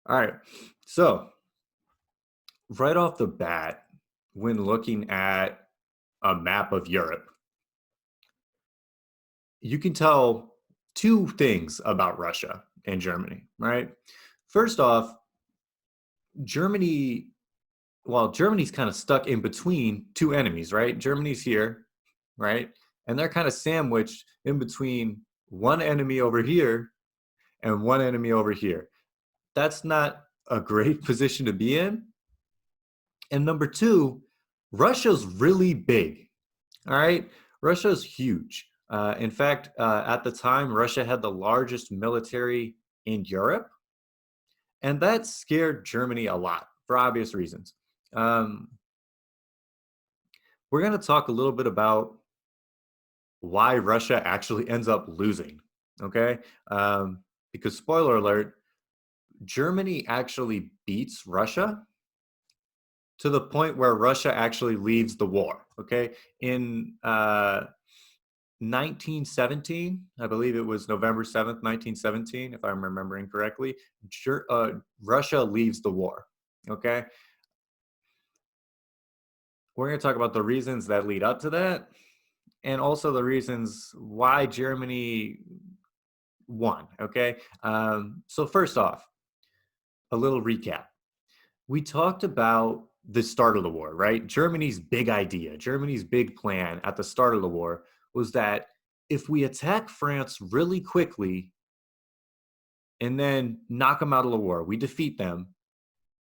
All right. So, right off the bat, when looking at a map of Europe, you can tell two things about Russia and Germany, right? First off, Germany, well, Germany's kind of stuck in between two enemies, right? Germany's here, right? And they're kind of sandwiched in between one enemy over here and one enemy over here. That's not a great position to be in. And number two, Russia's really big. All right. Russia's huge. In fact, at the time, Russia had the largest military in Europe, and that scared Germany a lot for obvious reasons. Um, we're going to talk a little bit about why Russia actually ends up losing. Okay. Because, spoiler alert, Germany actually beats Russia to the point where Russia actually leaves the war. Okay. In 1917, I believe it was November 7th, 1917, if I'm remembering correctly, Russia leaves the war. Okay. We're going to talk about the reasons that lead up to that and also the reasons why Germany won. Okay. So, first off, a little recap. We talked about the start of the war, right? Germany's big idea, Germany's big plan at the start of the war was that if we attack France really quickly and then knock them out of the war, we defeat them,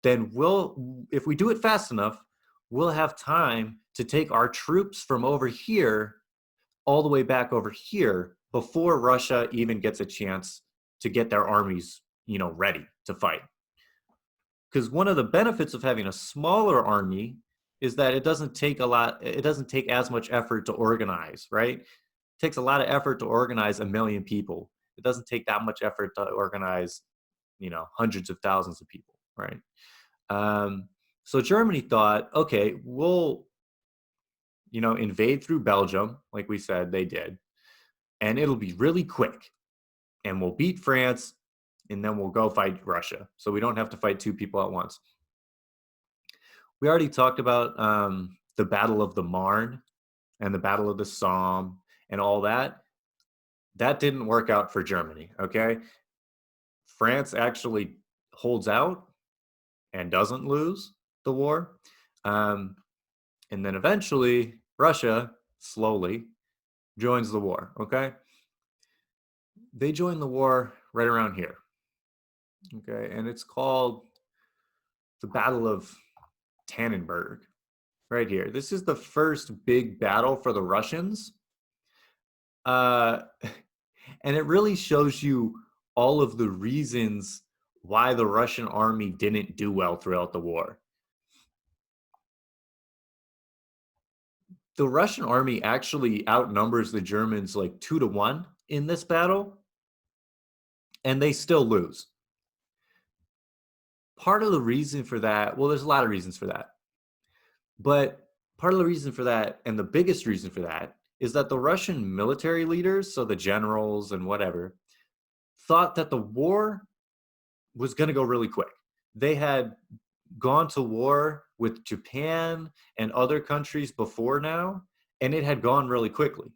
then if we do it fast enough, we'll have time to take our troops from over here all the way back over here before Russia even gets a chance to get their armies, ready to fight. Because one of the benefits of having a smaller army is that it doesn't take as much effort to organize, right? It takes a lot of effort to organize a million people. It doesn't take that much effort to organize, hundreds of thousands of people, right? So Germany thought, okay, we'll, invade through Belgium, like we said they did, and it'll be really quick, and we'll beat France, and then we'll go fight Russia. So we don't have to fight two people at once. We already talked about the Battle of the Marne and the Battle of the Somme and all that. That didn't work out for Germany, okay? France actually holds out and doesn't lose the war. Um, and then eventually, Russia slowly joins the war, okay? They join the war right around here, okay? And it's called the Battle of Tannenberg, right here. This is the first big battle for the Russians. Uh, and it really shows you all of the reasons why the Russian army didn't do well throughout the war. The Russian army actually outnumbers the Germans like 2-1 in this battle, and they still lose. Part of the reason for that, well, there's a lot of reasons for that. But part of the reason for that, and the biggest reason for that, is that the Russian military leaders, so the generals and whatever, thought that the war was going to go really quick. They had gone to war with Japan and other countries before now, and it had gone really quickly.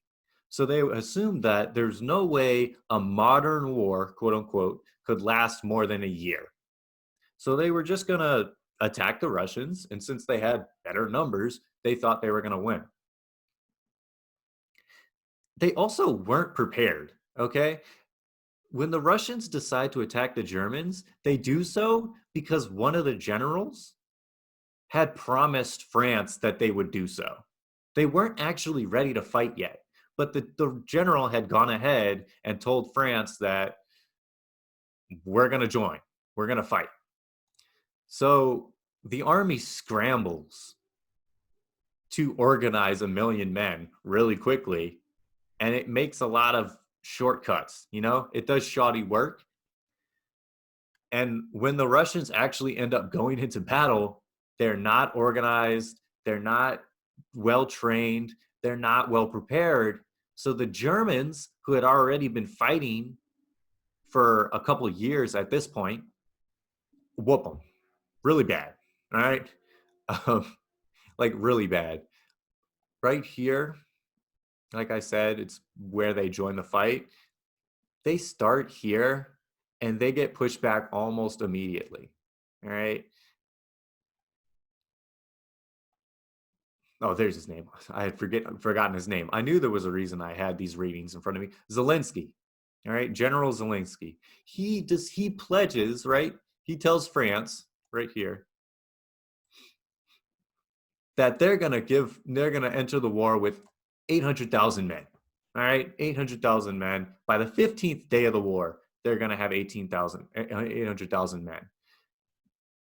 So they assumed that there's no way a modern war, quote unquote, could last more than a year. So they were just going to attack the Russians. And since they had better numbers, they thought they were going to win. They also weren't prepared, okay? When the Russians decide to attack the Germans, they do so because one of the generals had promised France that they would do so. They weren't actually ready to fight yet, but the general had gone ahead and told France that we're going to join, we're going to fight. So the army scrambles to organize 1,000,000 men really quickly, and it makes a lot of shortcuts. It does shoddy work. And when the Russians actually end up going into battle, they're not organized, they're not well trained, they're not well prepared. So the Germans, who had already been fighting for a couple of years at this point, whoop them really bad. All right. Um, like really bad. Right here, like I said, it's where they join the fight. They start here and they get pushed back almost immediately. All right. Oh, there's his name. I had forgotten his name. I knew there was a reason I had these readings in front of me. Zelensky. All right, General Zelensky. He pledges, right? He tells France right here that they're gonna enter the war with 800,000 men. All right, 800,000 men. By the 15th day of the war, they're gonna have 800,000 men.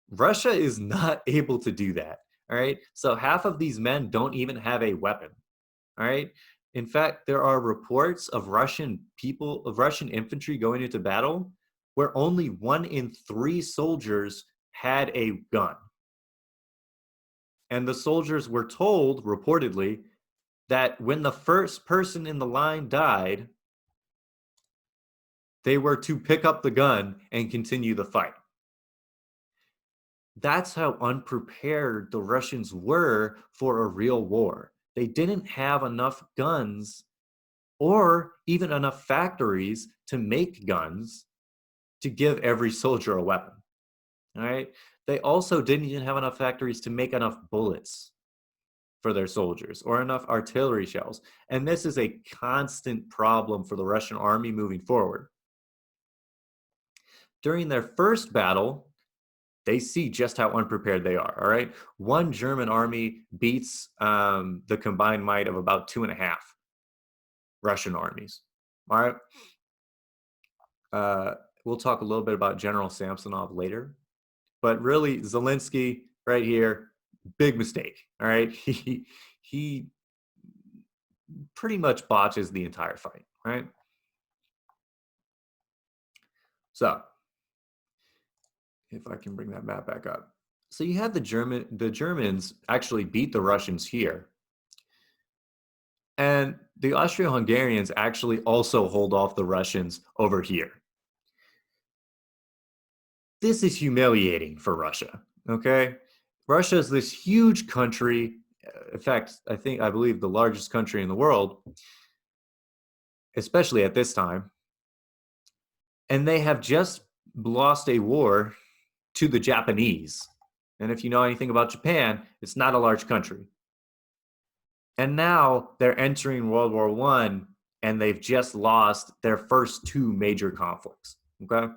Russia is not able to do that. All right, so half of these men don't even have a weapon. All right. In fact, there are reports of Russian infantry going into battle where only 1 in 3 soldiers had a gun. And the soldiers were told, reportedly, that when the first person in the line died, they were to pick up the gun and continue the fight. That's how unprepared the Russians were for a real war. They didn't have enough guns or even enough factories to make guns to give every soldier a weapon. All right. They also didn't even have enough factories to make enough bullets for their soldiers or enough artillery shells. And this is a constant problem for the Russian army moving forward. During their first battle, they see just how unprepared they are. All right. One German army beats the combined might of about 2.5 Russian armies. All right. Uh, we'll talk a little bit about General Samsonov later, but really Zelensky right here, big mistake. All right, he pretty much botches the entire fight. Right. So if I can bring that map back up, so you have the Germans actually beat the Russians here, and the Austro-Hungarians actually also hold off the Russians over here. This is humiliating for Russia. Okay. Russia is this huge country. In fact, I believe the largest country in the world, especially at this time. And they have just lost a war to the Japanese. And if you know anything about Japan, it's not a large country. And now they're entering World War One, and they've just lost their first 2 major conflicts. Okay.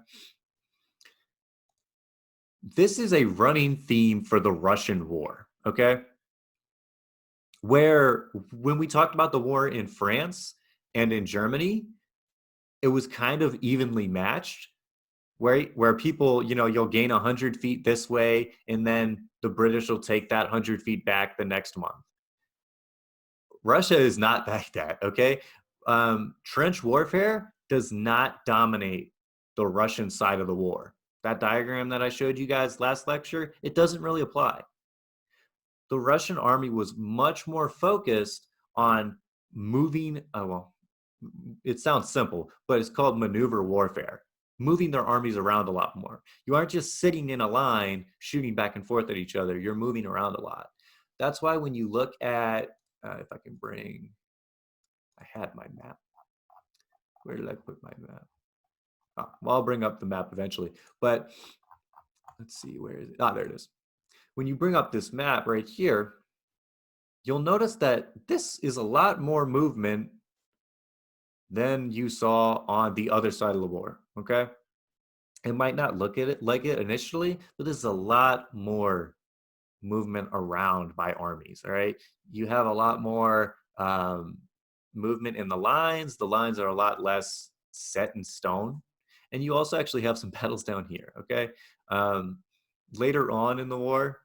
This is a running theme for the Russian war. Okay. Where when we talked about the war in France and in Germany, it was kind of evenly matched, where people, you'll gain 100 feet this way, and then the British will take that 100 feet back the next month. Russia is not like that, okay? Trench warfare does not dominate the Russian side of the war. That diagram that I showed you guys last lecture, it doesn't really apply. The Russian army was much more focused on moving, it sounds simple, but it's called maneuver warfare, moving their armies around a lot more. You aren't just sitting in a line shooting back and forth at each other, you're moving around a lot. That's why when you look at, if I can bring, I had my map. Where did I put my map? Well, I'll bring up the map eventually, but let's see, where is it? There it is. When you bring up this map right here, you'll notice that this is a lot more movement than you saw on the other side of the war, okay? It might not look at it like it initially, but there's a lot more movement around by armies, all right? You have a lot more movement in the lines. The lines are a lot less set in stone. And you also actually have some battles down here, okay? Later on in the war,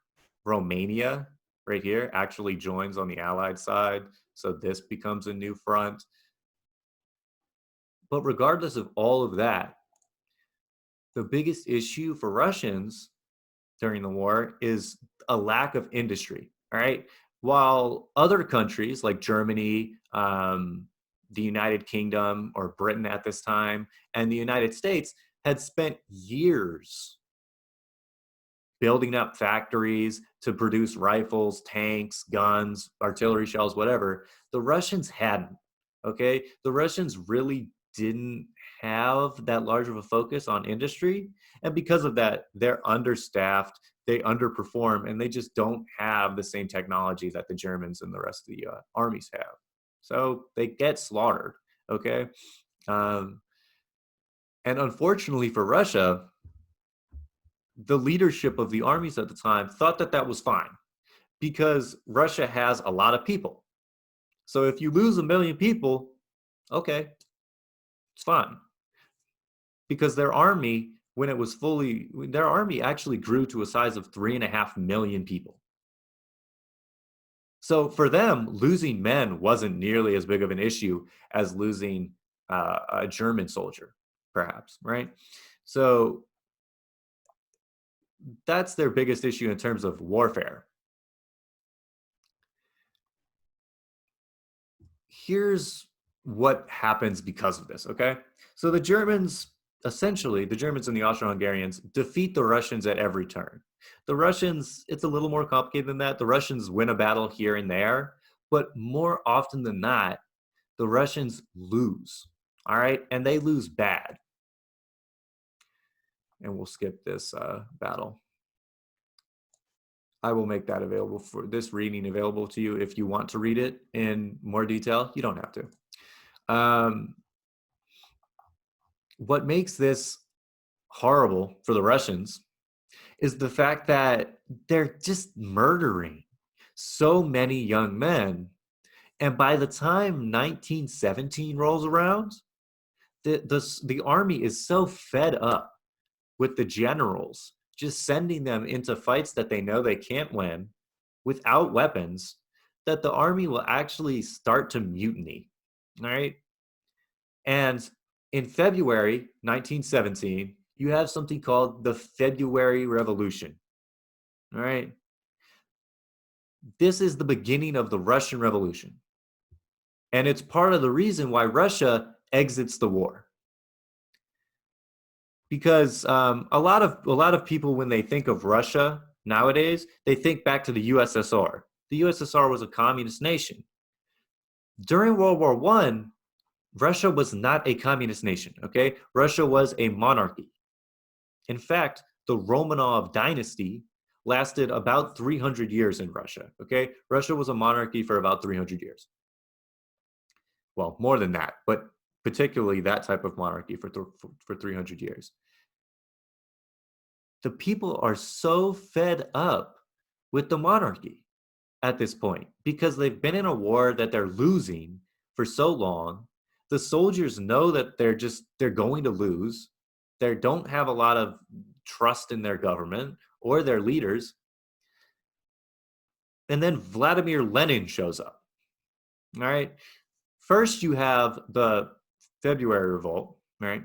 Romania, right here, actually joins on the Allied side. So this becomes a new front. But regardless of all of that, the biggest issue for Russians during the war is a lack of industry. All right. While other countries like Germany, the United Kingdom or Britain at this time, and the United States had spent years building up factories to produce rifles, tanks, guns, artillery shells, whatever. The Russians hadn't. Okay. The Russians really didn't have that large of a focus on industry. And because of that, they're understaffed, they underperform, and they just don't have the same technology that the Germans and the rest of the armies have. So they get slaughtered. Okay. Um, and unfortunately for Russia, the leadership of the armies at the time thought that that was fine because Russia has a lot of people. So if you lose 1 million people, okay, it's fine. Because their army, when it was fully, their army actually grew to a size of 3.5 million people. So for them, losing men wasn't nearly as big of an issue as losing a German soldier, perhaps, right? So that's their biggest issue in terms of warfare. Here's what happens because of this, okay? So the Germans, essentially, the Germans and the Austro-Hungarians defeat the Russians at every turn. The Russians, it's a little more complicated than that. The Russians win a battle here and there, but more often than not, the Russians lose, all right? And they lose bad. And we'll skip this battle. I will make that available for this reading available to you if you want to read it in more detail. You don't have to. What makes this horrible for the Russians is the fact that they're just murdering so many young men. And by the time 1917 rolls around, the army is so fed up with the generals just sending them into fights that they know they can't win without weapons that the army will actually start to mutiny. All right. And in February 1917, you have something called the February Revolution. All right. This is the beginning of the Russian Revolution. And it's part of the reason why Russia exits the war. Because a lot of people, when they think of Russia nowadays, they think back to the USSR. The USSR was a communist nation. During World War I, Russia was not a communist nation, okay? Russia was a monarchy. In fact, the Romanov dynasty lasted about 300 years in Russia, okay? Russia was a monarchy for about 300 years. Well, more than that, but particularly that type of monarchy for 300 years. The people are so fed up with the monarchy at this point because they've been in a war that they're losing for so long. The soldiers know that they're going to lose. They don't have a lot of trust in their government or their leaders. And then Vladimir Lenin shows up. All right. First, you have the February Revolt, right?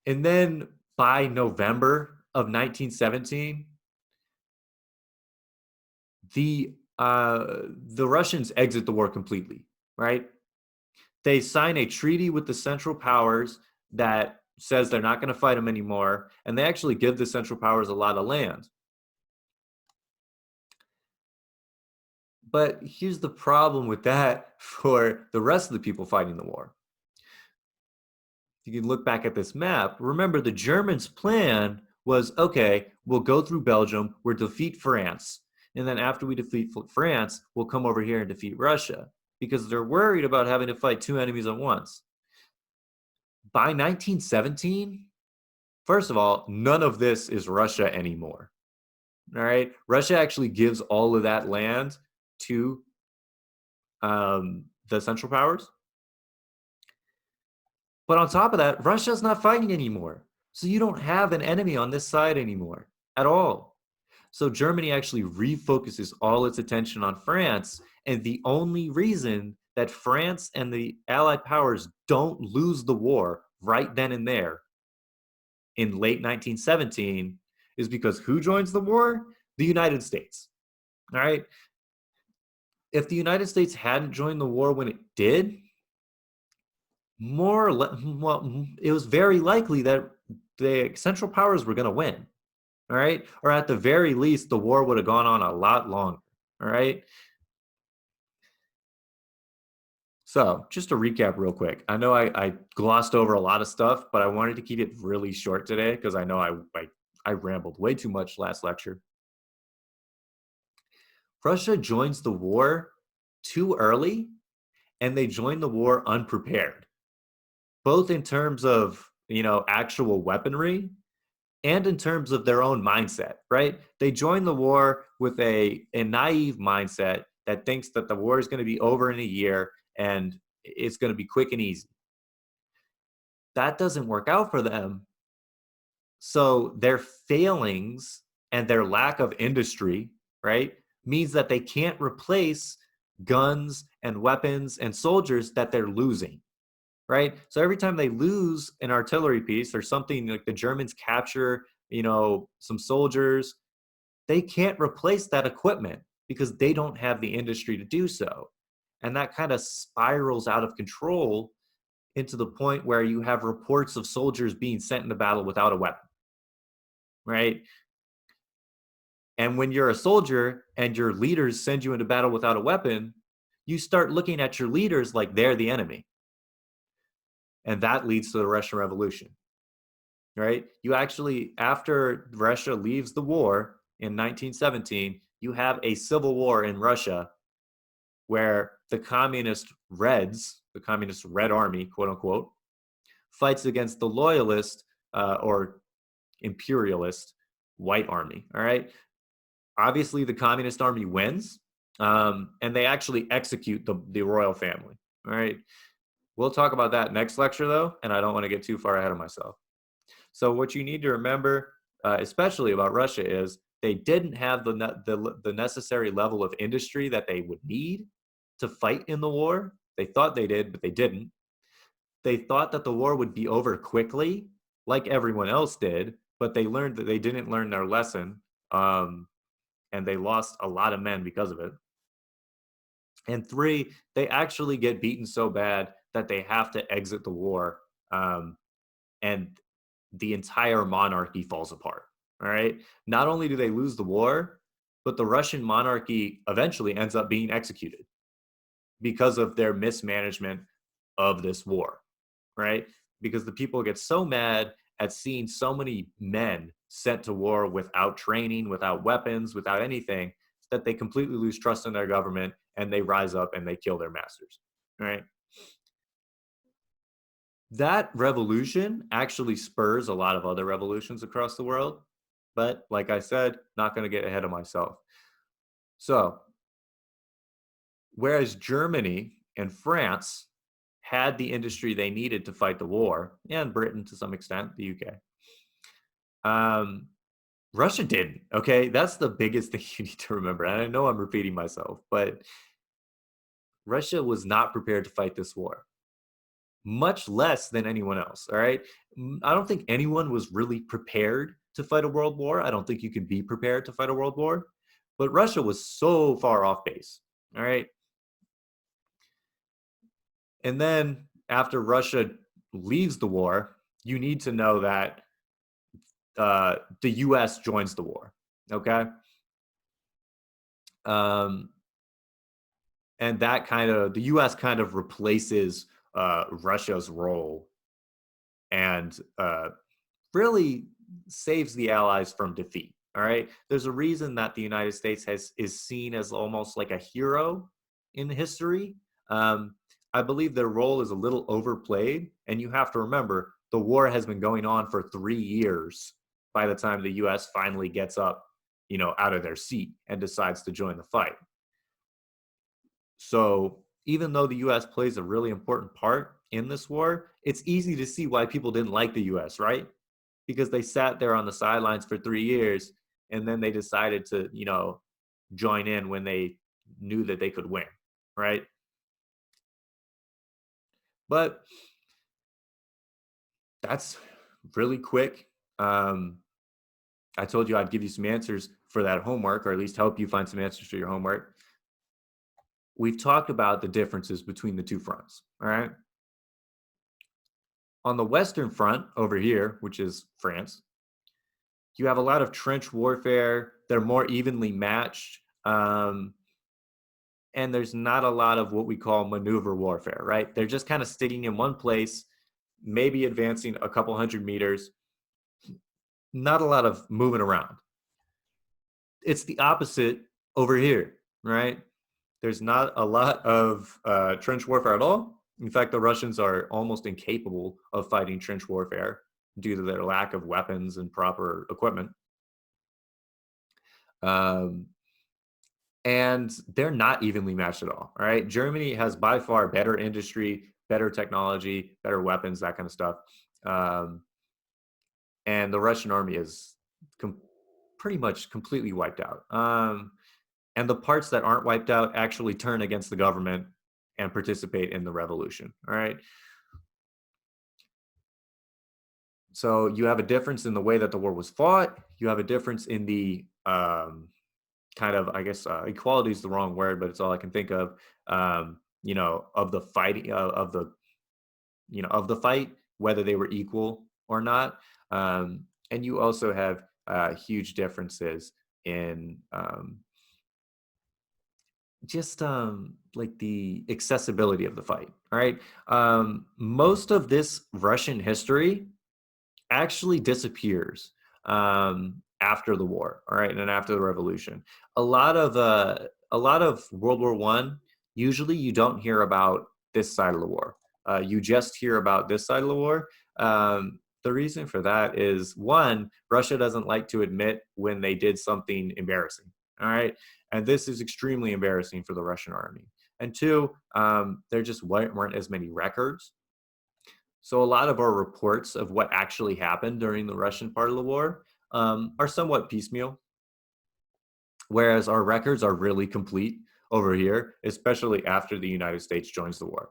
And then by November of 1917, the Russians exit the war completely, right? They sign a treaty with the Central Powers that says they're not going to fight them anymore, and they actually give the Central Powers a lot of land. But here's the problem with that for the rest of the people fighting the war. You can look back at this map. Remember, the Germans' plan was, okay, we'll go through Belgium, we'll defeat France, and then after we defeat France, we'll come over here and defeat Russia, because they're worried about having to fight two enemies at once. By 1917, first of all, none of this is Russia anymore. All right, Russia actually gives all of that land to the Central Powers. But on top of that, Russia's not fighting anymore. So you don't have an enemy on this side anymore at all. So Germany actually refocuses all its attention on France. And the only reason that France and the Allied powers don't lose the war right then and there in late 1917 is because who joins the war? The United States. All right. If the United States hadn't joined the war when it did, it was very likely that the Central Powers were going to win. all right? Or at the very least, the war would have gone on a lot longer, all right? So, just to recap real quick, I know I glossed over a lot of stuff, but I wanted to keep it really short today because I know I rambled way too much last lecture. Russia joins the war too early, and they join the war unprepared, both in terms of actual weaponry and in terms of their own mindset. Right? They join the war with a naive mindset that thinks that the war is going to be over in a year and it's going to be quick and easy. That doesn't work out for them. So their failings and their lack of industry, right, means that they can't replace guns and weapons and soldiers that they're losing, right? So every time they lose an artillery piece or something, like the Germans capture, some soldiers, they can't replace that equipment because they don't have the industry to do so. And that kind of spirals out of control into the point where you have reports of soldiers being sent into battle without a weapon, right? And when you're a soldier and your leaders send you into battle without a weapon, you start looking at your leaders like they're the enemy. And that leads to the Russian Revolution, right? You actually, after Russia leaves the war in 1917, you have a civil war in Russia where the communist Reds, the communist Red Army, quote unquote, fights against the loyalist or imperialist White Army. All right. Obviously, the communist army wins, and they actually execute the royal family. All right. We'll talk about that next lecture, though, and I don't want to get too far ahead of myself. So, what you need to remember, especially about Russia, is they didn't have the necessary level of industry that they would need to fight in the war. They thought they did, but they didn't. They thought that the war would be over quickly, like everyone else did, but they learned that they didn't learn their lesson, and they lost a lot of men because of it. And three, they actually get beaten so bad that they have to exit the war, and the entire monarchy falls apart. All right. Not only do they lose the war, but the Russian monarchy eventually ends up being executed because of their mismanagement of this war. Right. Because the people get so mad at seeing so many men sent to war without training, without weapons, without anything, that they completely lose trust in their government and they rise up and they kill their masters. Right. That revolution actually spurs a lot of other revolutions across the world. But like I said, not going to get ahead of myself. So, whereas Germany and France had the industry they needed to fight the war, and Britain to some extent, the UK, Russia didn't. Okay. That's the biggest thing you need to remember. And I know I'm repeating myself, but Russia was not prepared to fight this war, much less than anyone else. All right. I don't think anyone was really prepared to fight a world war. I don't think you can be prepared to fight a world war, but Russia was so far off base. All right. And then after Russia leaves the war, you need to know that the US joins the war. Okay. Um, and that the US kind of replaces Russia's role and really saves the Allies from defeat. All right. There's a reason that the United States is seen as almost like a hero in history. I believe their role is a little overplayed, and you have to remember the war has been going on for 3 years by the time the U.S. finally gets up, out of their seat and decides to join the fight. So even though the U.S. plays a really important part in this war, it's easy to see why people didn't like the U.S., right? Because they sat there on the sidelines for 3 years and then they decided to, join in when they knew that they could win, right? But that's really quick. I told you I'd give you some answers for that homework, or at least help you find some answers for your homework. We've talked about the differences between the two fronts, all right? On the Western front over here, which is France, You have a lot of trench warfare. They're more evenly matched. And there's not a lot of what we call maneuver warfare, right? They're just kind of sticking in one place, maybe advancing a couple hundred meters, not a lot of moving around. It's the opposite over here, right? There's not a lot of trench warfare at all. In fact, the Russians are almost incapable of fighting trench warfare due to their lack of weapons and proper equipment. Um, and they're not evenly matched at all. All right. Germany has by far better industry, better technology, better weapons, that kind of stuff. Um, and the Russian army is pretty much completely wiped out. And the parts that aren't wiped out actually turn against the government and participate in the revolution. All right. So you have a difference in the way that the war was fought. You have a difference in the kind of, I guess, equality is the wrong word, but it's all I can think of. Of the fighting, of the fight, whether they were equal or not. And you also have huge differences in just like the accessibility of the fight. All right. Most of this Russian history actually disappears after the war. All right, and after the revolution, a lot of World War One. Usually, you don't hear about this side of the war. You just hear about this side of the war. The reason for that is one, Russia doesn't like to admit when they did something embarrassing. All right, and this is extremely embarrassing for the Russian army. And two, there just weren't as many records. So a lot of our reports of what actually happened during the Russian part of the war are somewhat piecemeal, whereas our records are really complete over here, especially after the United States joins the war.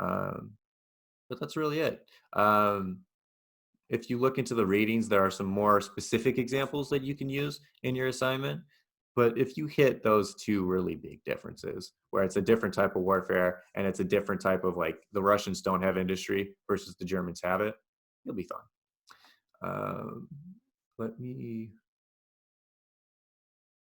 Um, but that's really it. If you look into the ratings, there are some more specific examples that you can use in your assignment. But if you hit those two really big differences, where it's a different type of warfare and it's a different type of, like, the Russians don't have industry versus the Germans have it, you'll be fine. Um, let me